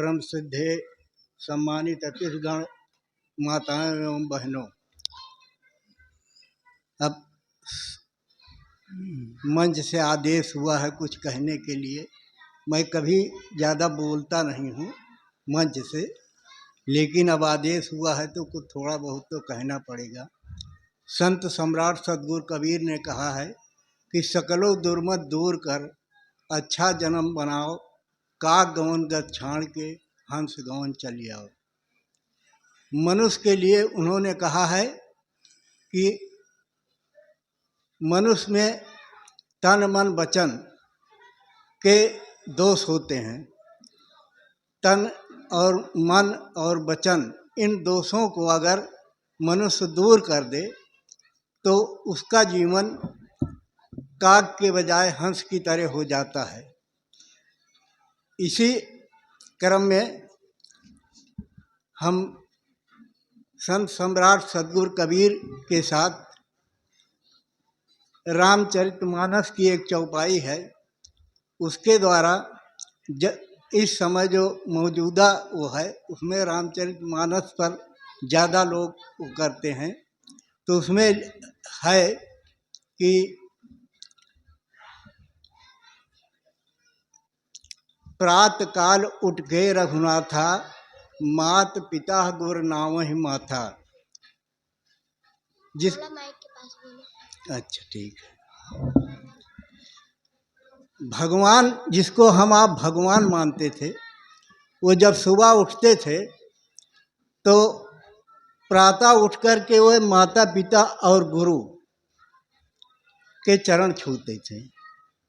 परम सिद्धे सम्मानित अतिथिगण, माताएं एवं बहनों, अब मंच से आदेश हुआ है कुछ कहने के लिए। मैं कभी ज़्यादा बोलता नहीं हूँ मंच से, लेकिन अब आदेश हुआ है तो कुछ थोड़ा बहुत तो कहना पड़ेगा। संत सम्राट सदगुरु कबीर ने कहा है कि सकलो दुर्मत दूर कर, अच्छा जन्म बनाओ, काग गवन गत छाण के, हंस गवन चली आओ। मनुष्य के लिए उन्होंने कहा है कि मनुष्य में तन मन वचन के दोष होते हैं। तन और मन और वचन, इन दोषों को अगर मनुष्य दूर कर दे तो उसका जीवन काग के बजाय हंस की तरह हो जाता है। इसी क्रम में हम संत सम्राट सदगुरु कबीर के साथ रामचरितमानस की एक चौपाई है, उसके द्वारा इस समय जो मौजूदा वो है उसमें रामचरितमानस पर ज़्यादा लोग करते हैं। तो उसमें है कि प्रात काल उठ गए रघुनाथा, मात पिता गुर नावहि माथा। जिस अच्छा ठीक है। भगवान, जिसको हम आप भगवान मानते थे, वो जब सुबह उठते थे तो प्रातः उठ कर के वो माता पिता और गुरु के चरण छूते थे।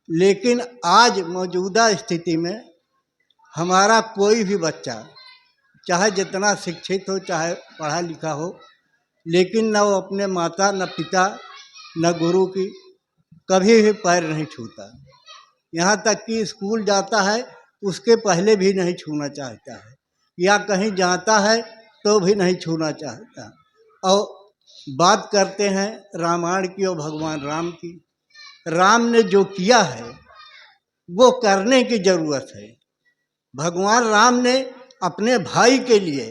लेकिन आज मौजूदा स्थिति में हमारा कोई भी बच्चा, चाहे जितना शिक्षित हो, चाहे पढ़ा लिखा हो, लेकिन न वो अपने माता न पिता न गुरु की कभी भी पैर नहीं छूता। यहाँ तक कि स्कूल जाता है उसके पहले भी नहीं छूना चाहता है, या कहीं जाता है तो भी नहीं छूना चाहता। और बात करते हैं रामायण की और भगवान राम की। राम ने जो किया है वो करने की जरूरत है। भगवान राम ने अपने भाई के लिए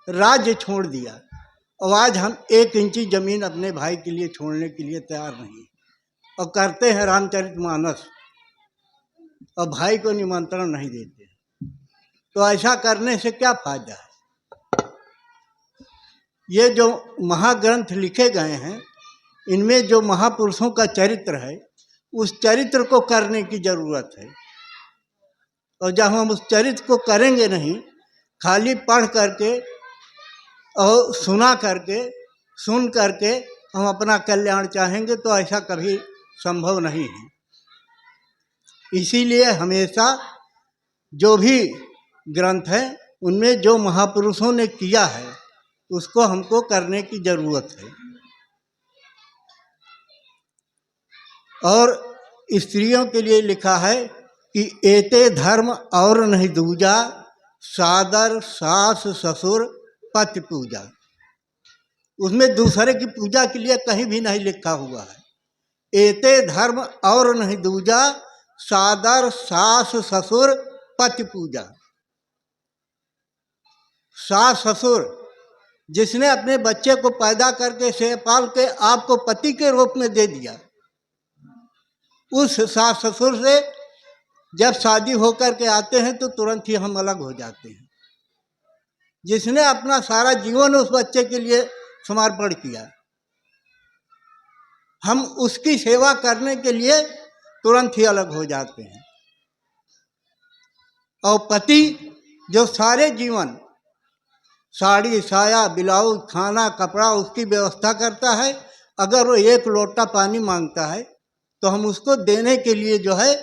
राज्य छोड़ दिया, और आज हम 1 इंची जमीन अपने भाई के लिए छोड़ने के लिए तैयार नहीं, और करते हैं रामचरितमानस और भाई को निमंत्रण नहीं देते। तो ऐसा करने से क्या फायदा है? ये जो महाग्रंथ लिखे गए हैं, इनमें जो महापुरुषों का चरित्र है, उस चरित्र को करने की जरूरत है। और जब हम उस चरित्र को करेंगे नहीं, खाली पढ़ करके और सुना करके, सुन करके हम अपना कल्याण चाहेंगे तो ऐसा कभी संभव नहीं है। इसीलिए हमेशा जो भी ग्रंथ है उनमें जो महापुरुषों ने किया है उसको हमको करने की जरूरत है। और स्त्रियों के लिए लिखा है कि एते धर्म और नहीं दूजा, सादर सास ससुर पति पूजा। उसमें दूसरे की पूजा के लिए कहीं भी नहीं लिखा हुआ है। एते धर्म और नहीं दूजा, सादर सास ससुर पति पूजा। सास ससुर, जिसने अपने बच्चे को पैदा करके से पाल के आपको पति के रूप में दे दिया, उस सास ससुर से जब शादी होकर के आते हैं तो तुरंत ही हम अलग हो जाते हैं। जिसने अपना सारा जीवन उस बच्चे के लिए समर्पण किया, हम उसकी सेवा करने के लिए तुरंत ही अलग हो जाते हैं। और पति जो सारे जीवन साड़ी साया ब्लाउज खाना कपड़ा उसकी व्यवस्था करता है, अगर वो 1 लोटा पानी मांगता है तो हम उसको देने के लिए जो है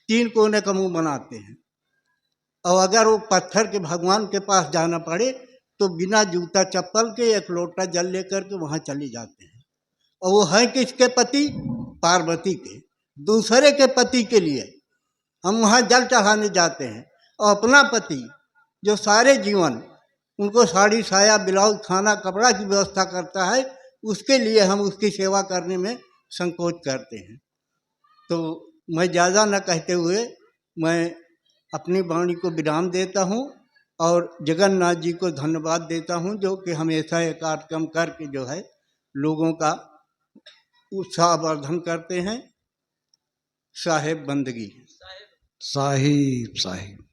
3 कोने का मुंह बनाते हैं। और अगर वो पत्थर के भगवान के पास जाना पड़े तो बिना जूता चप्पल के 1 लोटा जल लेकर के वहाँ चले जाते हैं। और वो है किसके पति? पार्वती के। दूसरे के पति के लिए हम वहाँ जल चढ़ाने जाते हैं। और अपना पति जो सारे जीवन उनको साड़ी साया ब्लाउज खाना कपड़ा की व्यवस्था करता है, उसके लिए हम उसकी सेवा करने में संकोच करते हैं। तो मैं ज़्यादा न कहते हुए मैं अपनी वाणी को विराम देता हूँ और जगन्नाथ जी को धन्यवाद देता हूँ, जो कि हमेशा ये कार्यक्रम करके जो है लोगों का उत्साहवर्धन करते हैं। साहेब बंदगी। साहिब साहिब।